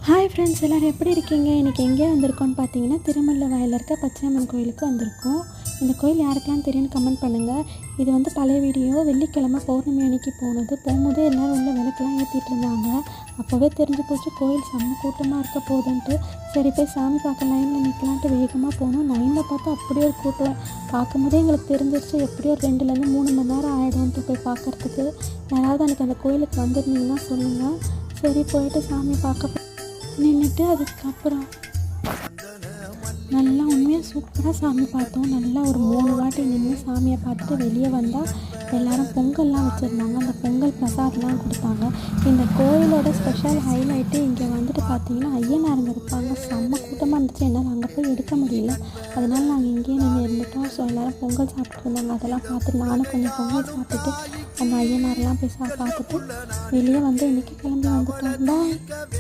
Hi friends, எல்லோரும் எப்படி இருக்கீங்க? இன்றைக்கி எங்கே வந்திருக்கோன்னு பார்த்தீங்கன்னா, திருமல்ல வயலில் இருக்க பச்சையம்மன் கோயிலுக்கு வந்திருக்கோம். இந்த கோயில் யாருக்கெல்லாம் தெரியும்னு கமெண்ட் பண்ணுங்கள். இது வந்து பழைய வீடியோ. வெள்ளிக்கிழமை பௌர்ணமி அன்னைக்கு போகும்போதே எல்லோரும் உள்ள விளக்கெல்லாம் ஏற்றிட்டு இருந்தாங்க. அப்போவே தெரிஞ்சு போச்சு கோயில் செம்ம கூட்டமாக இருக்க போகுதுன்ட்டு. சரி போய் சாமி பார்க்க லைனில் நிற்கலான்ட்டு வேகமாக போனோம். லைனில் பார்த்தா அப்படியே ஒரு கூட்டம். பார்க்கும்போதே எங்களுக்கு தெரிஞ்சிருச்சு எப்படியோ 2லேருந்து 3 மணி நேரம் ஆகிடும்ன்ட்டு போய் பார்க்குறதுக்கு. யாராவது அன்றைக்கி அந்த கோயிலுக்கு வந்திருந்தீங்கன்னா சொல்லுங்கள். சரி போயிட்டு சாமி பார்க்க நின்றுட்டு அதுக்கப்புறம் நல்லா உண்மையாக சூப்பராக சாமி பார்த்தோம். நல்லா ஒரு 3 வாட்டி நின்று சாமியை பார்த்துட்டு வெளியே வந்தால் எல்லோரும் பொங்கல்லாம் வச்சுருந்தாங்க. அந்த பொங்கல் பிரசாதெலாம் கொடுத்தாங்க. இந்த கோயிலோட ஸ்பெஷல் ஹைலைட்டு இங்கே வந்துட்டு பார்த்தீங்கன்னா ஐயனாருங்க இருப்பாங்க. செம்ம கூட்டமாக இருந்துச்சு. என்னால் அங்கே போய் எடுக்க முடியல. அதனால் நாங்கள் இங்கேயே நின்று இருந்துட்டோம். ஸோ எல்லோரும் பொங்கல் சாப்பிட்டு இருந்தாங்க. அதெல்லாம் பார்த்துட்டு நானும் கொஞ்சம் பொங்கல் சாப்பிட்டுட்டு அந்த ஐயனாரெலாம் போய் பார்த்துட்டு வெளியே வந்து இன்றைக்கி கிளம்பி வந்துட்டோம். பாய்.